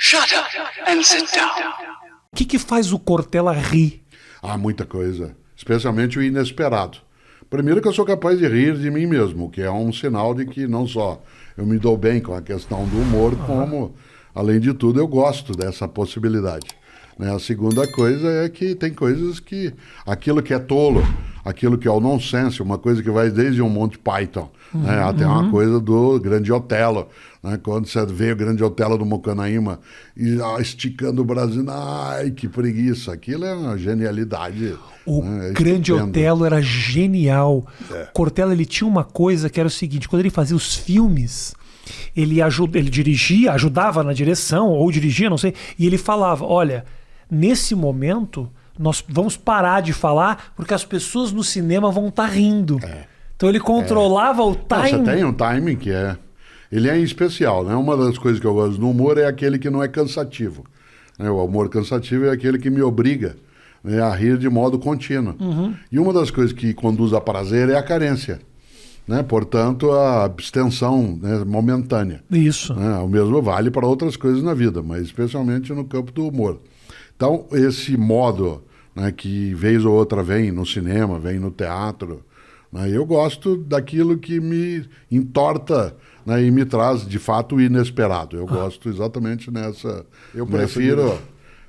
Shut up and sit down. O que faz o Cortella rir? Muita coisa. Especialmente o inesperado. Primeiro que eu sou capaz de rir de mim mesmo, que é um sinal de que não só eu me dou bem com a questão do humor, como, além de tudo, eu gosto dessa possibilidade. Né? A segunda coisa é que tem coisas que... Aquilo que é tolo, aquilo que é o nonsense, uma coisa que vai desde um Monty Python, né? Até uma coisa do Grande Otelo. Né? Quando você vê o Grande Otelo do Mocanaíma esticando o Brasil, ai, que preguiça. Aquilo é uma genialidade. O Grande Otelo era genial. Cortella, ele tinha uma coisa que era o seguinte: quando ele fazia os filmes, ele dirigia, ajudava na direção, ou dirigia, não sei, e ele falava, olha, nesse momento nós vamos parar de falar porque as pessoas no cinema vão estar rindo. Então ele controlava o timing. Você tem um timing que é... Ele é especial, né? Uma das coisas que eu gosto do humor é aquele que não é cansativo. Né? O humor cansativo é aquele que me obriga, né, a rir de modo contínuo. E uma das coisas que conduz a prazer é a carência. Né? Portanto, a abstenção, né, momentânea. Isso. Né? O mesmo vale para outras coisas na vida, mas especialmente no campo do humor. Então, esse modo, né, que vez ou outra vem no cinema, vem no teatro, né, eu gosto daquilo que me entorta, né, e me traz, de fato, o inesperado. Eu gosto exatamente nessa... Eu prefiro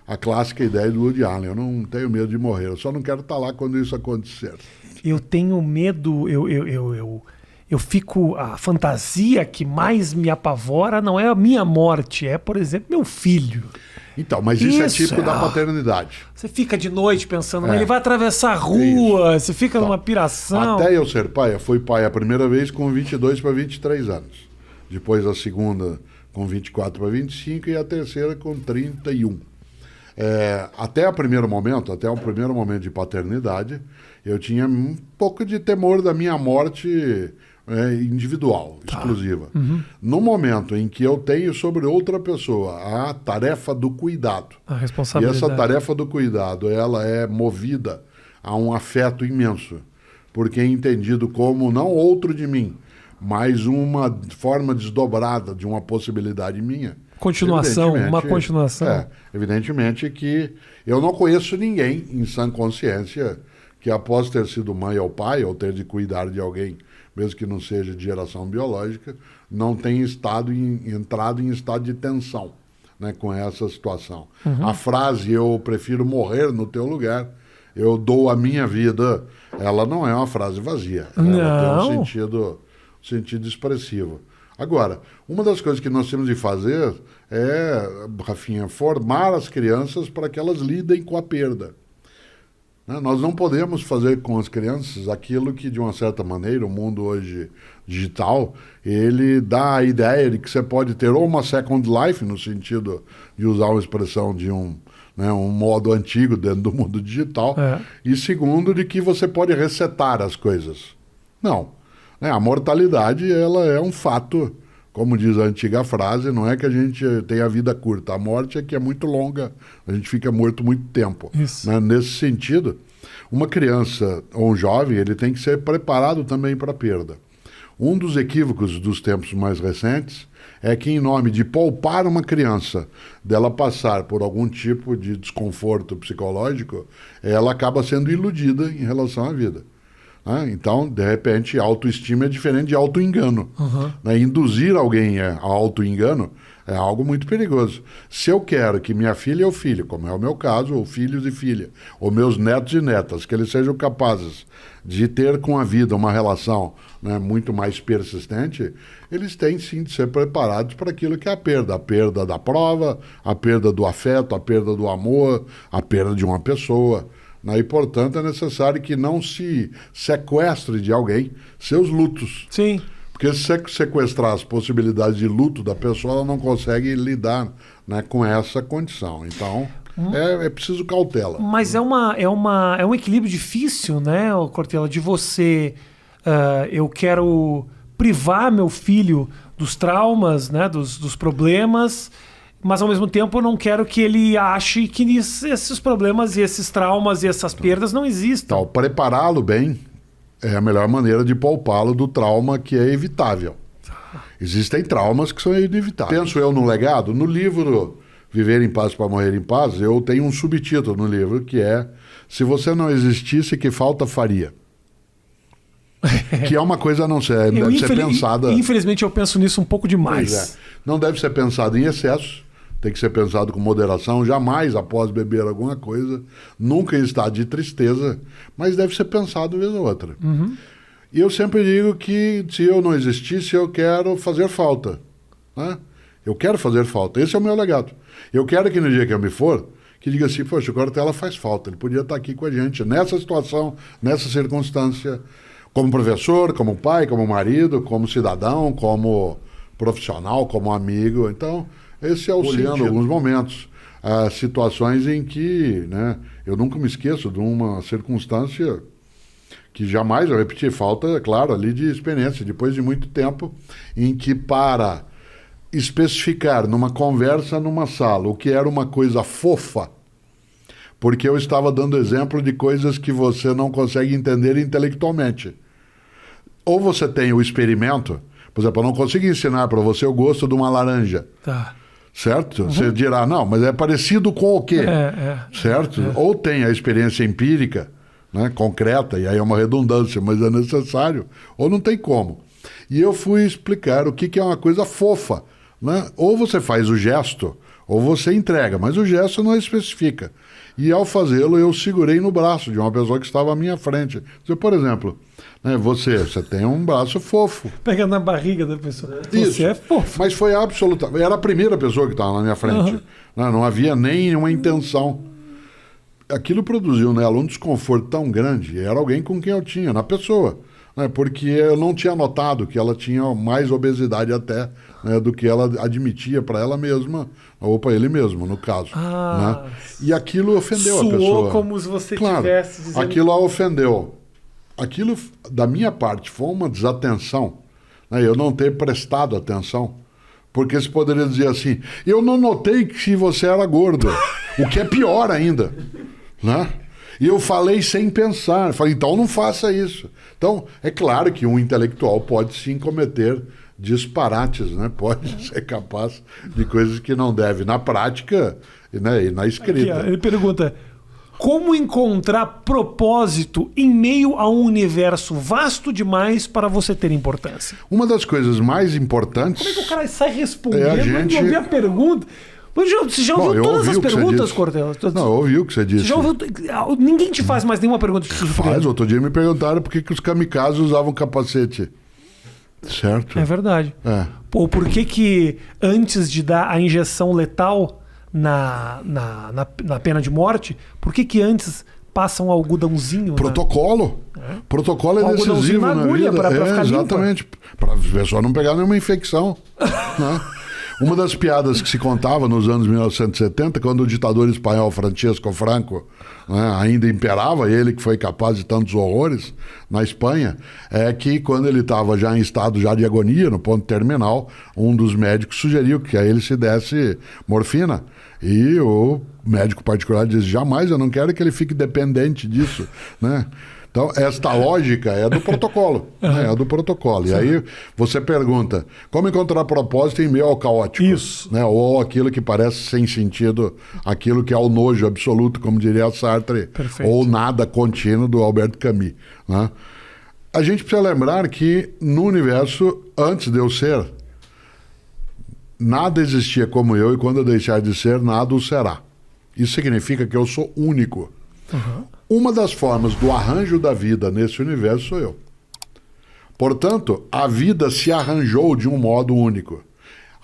a clássica ideia do Woody Allen. Eu não tenho medo de morrer, eu só não quero estar lá quando isso acontecer. Eu tenho medo, eu fico... A fantasia que mais me apavora não é a minha morte, é, por exemplo, meu filho. Então, mas isso é típico da paternidade. Você fica de noite pensando, ele vai atravessar a rua, você fica numa piração. Até eu ser pai, eu fui pai a primeira vez com 22 para 23 anos. Depois a segunda com 24 para 25 e a terceira com 31. Até o primeiro momento de paternidade, eu tinha um pouco de temor da minha morte individual, exclusiva. No momento em que eu tenho sobre outra pessoa a tarefa do cuidado, a responsabilidade. E essa tarefa do cuidado, ela é movida a um afeto imenso, porque é entendido como não outro de mim, mas uma forma desdobrada de uma possibilidade minha. Continuação, uma continuação. Evidentemente que eu não conheço ninguém em sã consciência que após ter sido mãe ou pai, ou ter de cuidar de alguém, mesmo que não seja de geração biológica, não tenha entrado em estado de tensão, né, com essa situação. A frase, eu prefiro morrer no teu lugar, eu dou a minha vida, ela não é uma frase vazia. Ela tem um sentido expressivo. Agora, uma das coisas que nós temos de fazer é, Rafinha, formar as crianças para que elas lidem com a perda. Nós não podemos fazer com as crianças aquilo que, de uma certa maneira, o mundo hoje digital, ele dá a ideia de que você pode ter ou uma second life, no sentido de usar uma expressão de um modo antigo dentro do mundo digital, e segundo, de que você pode resetar as coisas. Não. A mortalidade, ela é um fato, como diz a antiga frase, não é que a gente tem a vida curta, a morte é que é muito longa, a gente fica morto muito tempo. Né? Nesse sentido, uma criança ou um jovem, ele tem que ser preparado também para a perda. Um dos equívocos dos tempos mais recentes é que, em nome de poupar uma criança dela passar por algum tipo de desconforto psicológico, ela acaba sendo iludida em relação à vida. Então, de repente, autoestima é diferente de auto-engano. Induzir alguém a auto-engano é algo muito perigoso. Se eu quero que minha filha ou filho, como é o meu caso, ou filhos e filha, ou meus netos e netas, que eles sejam capazes de ter com a vida uma relação, né, muito mais persistente, eles têm sim de ser preparados para aquilo que é a perda da prova, a perda do afeto, a perda do amor, a perda de uma pessoa. E, portanto, é necessário que não se sequestre de alguém seus lutos. Sim. Porque se sequestrar as possibilidades de luto da pessoa, ela não consegue lidar, né, com essa condição. Então, é preciso cautela. Mas é um equilíbrio difícil, né, Cortella, de você... eu quero privar meu filho dos traumas, né, dos problemas... Mas, ao mesmo tempo, eu não quero que ele ache que esses problemas e esses traumas e essas perdas não existem. Então, prepará-lo bem é a melhor maneira de poupá-lo do trauma que é evitável. Existem traumas que são inevitáveis. Penso eu no legado, no livro Viver em Paz para Morrer em Paz, eu tenho um subtítulo no livro que é Se Você Não Existisse, Que Falta Faria? Que é uma coisa a não ser, deve ser pensada... Infelizmente eu penso nisso um pouco demais. Pois é. Não deve ser pensado em excesso, tem que ser pensado com moderação, jamais após beber alguma coisa, nunca em estado de tristeza, mas deve ser pensado vez ou outra. E eu sempre digo que se eu não existisse, eu quero fazer falta. Né? Eu quero fazer falta. Esse é o meu legado. Eu quero que no dia que eu me for, que diga assim, poxa, o Cortella faz falta, ele podia estar aqui com a gente, nessa situação, nessa circunstância, como professor, como pai, como marido, como cidadão, como profissional, como amigo. Então, esse é o olhando alguns momentos, situações em que, né, eu nunca me esqueço de uma circunstância que jamais eu repeti, falta, claro, ali de experiência, depois de muito tempo, em que para especificar numa conversa numa sala o que era uma coisa fofa, porque eu estava dando exemplo de coisas que você não consegue entender intelectualmente. Ou você tem o experimento, por exemplo, eu não consigo ensinar para você o gosto de uma laranja. Tá. Certo? Você dirá, não, mas é parecido com o quê? Certo? Ou tem a experiência empírica, né, concreta, e aí é uma redundância, mas é necessário, ou não tem como. E eu fui explicar o que é uma coisa fofa. Né? Ou você faz o gesto, ou você entrega, mas o gesto não especifica. E ao fazê-lo, eu segurei no braço de uma pessoa que estava à minha frente. Por exemplo, né, você tem um braço fofo. Pega na barriga da pessoa. Isso. Você é fofo. Mas foi absolutamente... Era a primeira pessoa que estava na minha frente. Né? Não havia nenhuma intenção. Aquilo produziu nela um desconforto tão grande. Era alguém com quem eu tinha, na pessoa. Né? Porque eu não tinha notado que ela tinha mais obesidade até, né, do que ela admitia para ela mesma, ou para ele mesmo, no caso. Né? E aquilo ofendeu a pessoa. Soou como se você tivesse dizendo... Aquilo a ofendeu. Aquilo, da minha parte, foi uma desatenção. Né? Eu não ter prestado atenção. Porque você poderia dizer assim, eu não notei que você era gordo. O que é pior ainda. Né? E eu falei sem pensar. Falei, então não faça isso. Então, é claro que um intelectual pode sim cometer disparates, né? Pode ser capaz de coisas que não deve. Na prática, né? E na escrita. Aqui, ó, ele pergunta, como encontrar propósito em meio a um universo vasto demais para você ter importância? Uma das coisas mais importantes... Como é que o cara sai respondendo? A gente... Não ouvi a pergunta... Você já ouviu todas as perguntas, Cortella? Não, eu ouvi o que você disse. Você já ouviu... Ninguém te faz mais nenhuma pergunta. Faz, outro dia me perguntaram por que os kamikazes usavam capacete. Certo? É verdade. Ou por que antes de dar a injeção letal na pena de morte, por que antes passa um algodãozinho? Protocolo. Protocolo é decisivo na vida. Pra ficar exatamente. Para a pessoa não pegar nenhuma infecção. Né? Uma das piadas que se contava nos anos 1970, quando o ditador espanhol Francisco Franco, né, ainda imperava, ele que foi capaz de tantos horrores na Espanha, é que quando ele estava já em estado já de agonia, no ponto terminal, um dos médicos sugeriu que a ele se desse morfina. E o médico particular disse, jamais, eu não quero que ele fique dependente disso, né? Então, esta lógica é do protocolo. Né? É do protocolo. E aí você pergunta, como encontrar propósito em meio ao caótico? Isso. Né? Ou aquilo que parece sem sentido, aquilo que é o nojo absoluto, como diria Sartre. Perfeito. Ou nada contínuo do Albert Camus. Né? A gente precisa lembrar que no universo, antes de eu ser, nada existia como eu, e quando eu deixar de ser, nada o será. Isso significa que eu sou único. Uma das formas do arranjo da vida nesse universo sou eu. Portanto, a vida se arranjou de um modo único.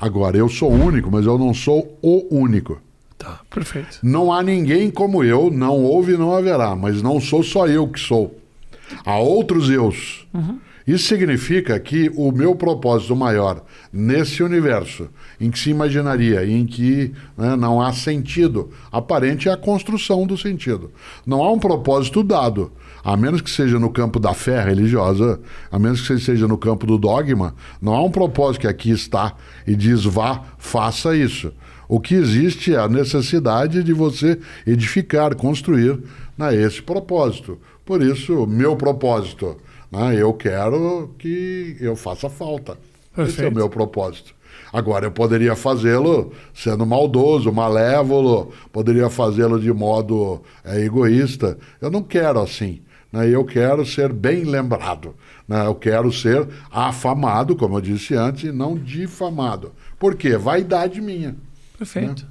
Agora, eu sou único, mas eu não sou o único. Tá, perfeito. Não há ninguém como eu, não houve e não haverá, mas não sou só eu que sou. Há outros eus. Isso significa que o meu propósito maior nesse universo, em que se imaginaria, em que, né, não há sentido aparente, é a construção do sentido. Não há um propósito dado, a menos que seja no campo da fé religiosa, a menos que seja no campo do dogma, não há um propósito que aqui está e diz vá, faça isso. O que existe é a necessidade de você edificar, construir, né, esse propósito. Por isso, meu propósito... eu quero que eu faça falta. Esse é o Perfeito. meu propósito. Agora, eu poderia fazê-lo sendo maldoso, malévolo, poderia fazê-lo de modo egoísta. Eu não quero assim. Né? Eu quero ser bem lembrado. Né? Eu quero ser afamado, como eu disse antes, e não difamado. Por quê? Vaidade minha. Perfeito.